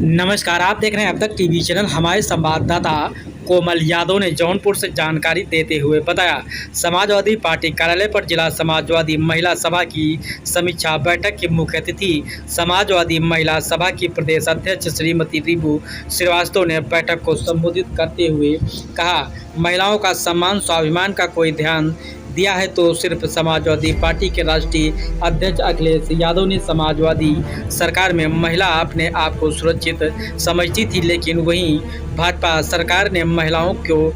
नमस्कार, आप देख रहे हैं अब तक टीवी चैनल। हमारे संवाददाता कोमल यादव ने जौनपुर से जानकारी देते हुए बताया, समाजवादी पार्टी कार्यालय पर जिला समाजवादी महिला सभा की समीक्षा बैठक की मुख्य अतिथि समाजवादी महिला सभा की प्रदेश अध्यक्ष श्रीमती रिबू श्रीवास्तव ने बैठक को संबोधित करते हुए कहा, महिलाओं का सम्मान स्वाभिमान का कोई ध्यान दिया है तो सिर्फ समाजवादी पार्टी के राष्ट्रीय अध्यक्ष अखिलेश यादव ने। समाजवादी सरकार में महिला अपने आप को सुरक्षित समझती थी, लेकिन वहीं भाजपा सरकार ने महिलाओं को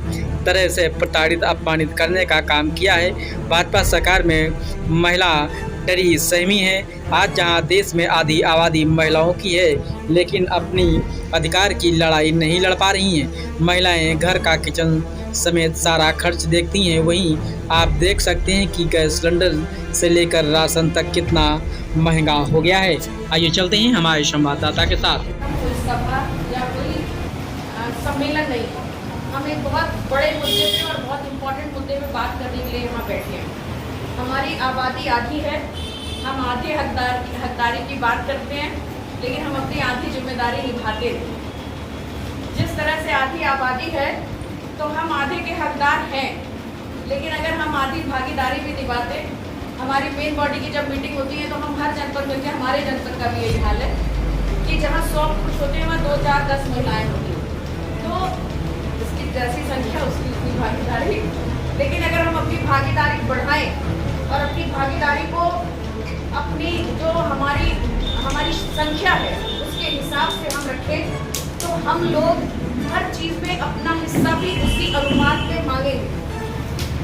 तरह से प्रताड़ित अपमानित करने का काम किया है। भाजपा सरकार में महिला डरी सहमी है। आज जहां देश में आधी आबादी महिलाओं की है, लेकिन अपनी अधिकार की लड़ाई नहीं लड़ पा रही हैं। महिलाएं घर का किचन समेत सारा खर्च देखती हैं। वहीं आप देख सकते हैं कि गैस सिलेंडर से लेकर राशन तक कितना महंगा हो गया है। आइए चलते हैं हमारे संवाददाता के साथ। कोई सभा या कोई सम्मेलन नहीं, हम एक बहुत बड़े मुद्दे पे और बहुत इम्पोर्टेंट मुद्दे पे बात करने के लिए यहाँ बैठे हैं। हमारी आबादी आधी है, हम आधे हकदारी की बात करते हैं, लेकिन हम अपनी आधी जिम्मेदारी निभाते हैं। जिस तरह से आधी आबादी है तो हम आधे के हकदार हैं, लेकिन अगर हम आधी भागीदारी भी निभाते, हमारी मेन बॉडी की जब मीटिंग होती है तो हम हर जनपद मिलकर, हमारे जनपद का भी यही हाल है कि जहाँ 100 पुरुष होते हैं वहाँ 2, 4, 10 महिलाएं होती हैं। तो इसकी जैसी संख्या उसकी उतनी भागीदारी। लेकिन अगर हम अपनी भागीदारी बढ़ाएं और अपनी भागीदारी को अपनी जो हमारी संख्या है उसके हिसाब से हम रखें, तो हम लोग हर चीज़ में अपना हिस्सा भी उसी अनुपात में मांगेंगे।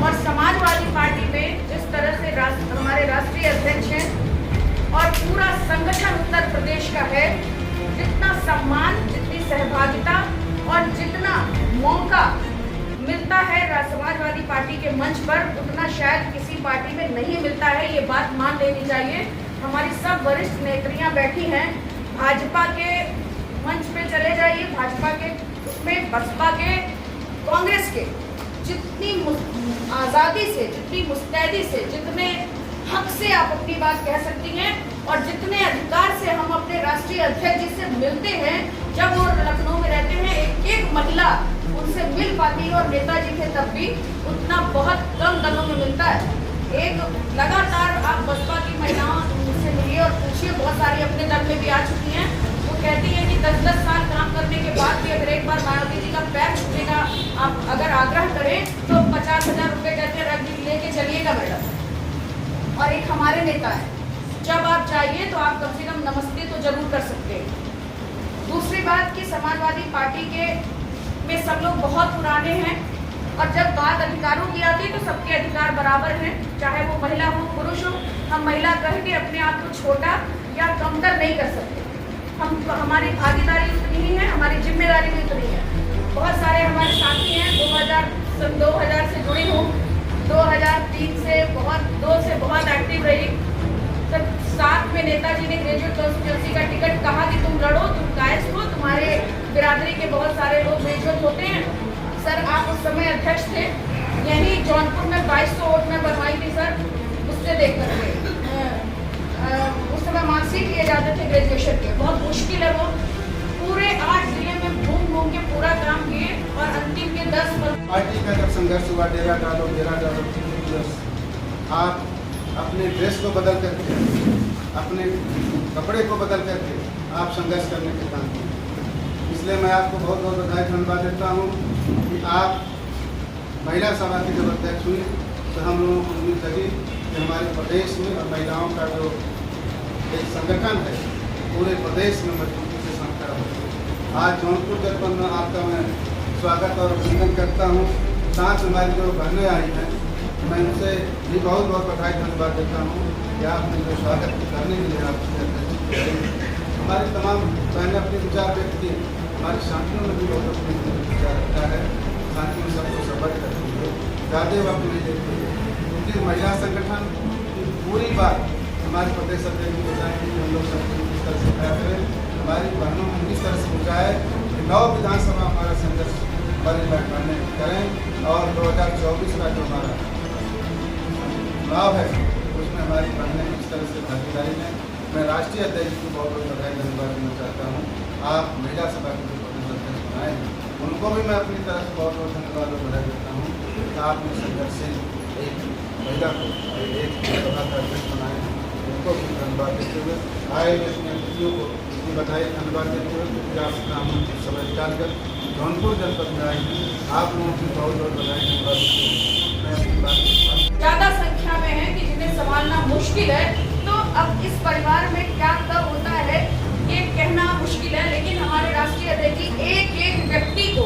और समाजवादी पार्टी में जिस तरह से हमारे राष्ट्रीय अध्यक्ष हैं और पूरा संगठन उत्तर प्रदेश का है, जितना सम्मान, जितनी सहभागिता और जितना मौका मिलता है समाजवादी पार्टी के मंच पर, उतना शायद किसी पार्टी में नहीं मिलता है। ये बात मान लेनी चाहिए। हमारी सब वरिष्ठ नेत्रियां बैठी हैं। भाजपा के मंच पे चले जाइए, भाजपा के उसमें, बसपा के, कांग्रेस के, जितनी आज़ादी से, जितनी मुस्तैदी से, जितने हक से आप अपनी बात कह सकती हैं और जितने अधिकार से हम अपने राष्ट्रीय अध्यक्ष जी से मिलते हैं, जब वो लखनऊ में रहते हैं, एक महिला उनसे मिल पाती है और नेताजी के तब भी उतना बहुत कम दलों में मिलता है। एक लगातार आप बसपा की महिलाओं से मिलिए और पूछिए, बहुत सारी अपने दल में भी आ चुकी हैं। वो कहती है कि 10-10 साल काम करने के बाद भी अगर एक बार मायावती जी का पैर छूने का आप अगर आग्रह करें तो 50,000 रुपये कहते रख लेके चलिएगा मैडम। और एक हमारे नेता है, जब आप चाहिए तो आप कम से कम नमस्ते तो जरूर कर सकते हैं। दूसरी बात कि समाजवादी पार्टी के में सब लोग बहुत पुराने हैं और जब बात अधिकारों की आती है तो सबके अधिकार बराबर हैं, चाहे वो महिला हो पुरुष हो। हम महिला कह के अपने आप को छोटा या कमतर नहीं कर सकते। हमारी भागीदारी उतनी ही है, हमारी जिम्मेदारी भी उतनी है। बहुत सारे हमारे साथी हैं, 2000 से जुड़ी हूँ, 2003 से 2 से बहुत एक्टिव रही। तब साथ में नेताजी ने ग्रेजुएट कॉन्स्टिट्यूंसी का टिकट कहा कि तुम लड़ो, तुम कायस हो, तुम्हारे बिरादरी के बहुत सारे लोग ग्रेजुएट होते हैं। सर आप उस समय अध्यक्ष थे, यही जौनपुर में 2200 वोट में बनवाई थी सर, उससे देख करके उस समय मार्कशीट लिए जाते थे ग्रेजुएशन के। बहुत मुश्किल है वो, पूरे 8 जिले में घूम के पूरा काम किए और अंतिम के 10 पार्टी का जब संघर्ष हुआ, डेरा डालो आप अपने ड्रेस को बदल करके, अपने कपड़े को बदल करके आप संघर्ष करने के काम किए। इसलिए मैं आपको बहुत बहुत बधाई धन्यवाद देता हूँ कि आप महिला सभा की जब अध्यक्ष हुई तो हम लोगों को उम्मीद लगी कि हमारे प्रदेश में और महिलाओं का जो एक संगठन है पूरे प्रदेश में मजबूती से संकरा हो। आज जौनपुर जनपद में आपका मैं स्वागत और अभिनंदन करता हूँ। साथ हमारी जो बहनें आई हैं, मैं उनसे भी बहुत बहुत बधाई धन्यवाद देता हूँ कि आपने जो स्वागत करने के लिए आप हमारी तमाम बहनें अपने विचार व्यक्त किए। हमारी शांतियों में भी बहुत अपने विचार रखता है, शांति में सबको सफल करती है, ज़्यादा वक्त नहीं देती है, क्योंकि महिला संगठन की पूरी बात हमारे प्रदेश अध्यक्ष भी बताएंगे कि हम लोग सबको किस तरह से क्या करें, हमारी बहनों को किस तरह से पहुँचाए कि 9 विधानसभा हमारा संघर्ष बड़े पैमाने करें और 2024 का जो हमारा चुनाव है उसमें हमारी बहनें किस तरह से भागीदारी लें। मैं राष्ट्रीय अध्यक्ष को बहुत बहुत बधाई धन्यवाद देना चाहता हूँ। आप महिला सभा के जो प्रदेश अध्यक्ष बनाए हैं, उनको भी मैं अपनी तरफ से बहुत बहुत धन्यवाद और बधाई देता हूँ कि आपने संघर्षशील एक महिला को एक सभा का अध्यक्ष बनाए हैं। उनको भी धन्यवाद देते हुए आए हुए अपने अतिथियों को भी बधाई धन्यवाद देते हुए क्योंकि आप ग्रामीण सभा कर जौनपुर जनपद में आए हैं। आप लोगों की बहुत बहुत बधाई धन्यवाद देते हुए मैं अपनी बात ज़्यादा संख्या में है कि जिन्हें संभालना मुश्किल है, तो अब इस परिवार में क्या कब होता है ये कहना मुश्किल है, लेकिन हमारे राष्ट्रीय अध्यक्ष जी एक एक व्यक्ति को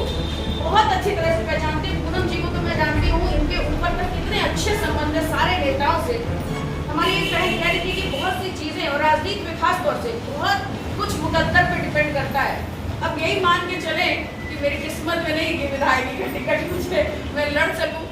बहुत अच्छी तरह से पहचानते हैं। पूनम जी को तो मैं जानती हूँ, इनके ऊपर तक कितने अच्छे संबंध है सारे नेताओं से। हमारी एक बहन कह रही थी कि बहुत सी चीज़ें और राजनीति में खास तौर से बहुत कुछ मुकद्दर पे डिपेंड करता है। अब यही मान के चले कि मेरी किस्मत में नहीं कि विधायक की टिकट मुझे मैं लड़ सकूँ,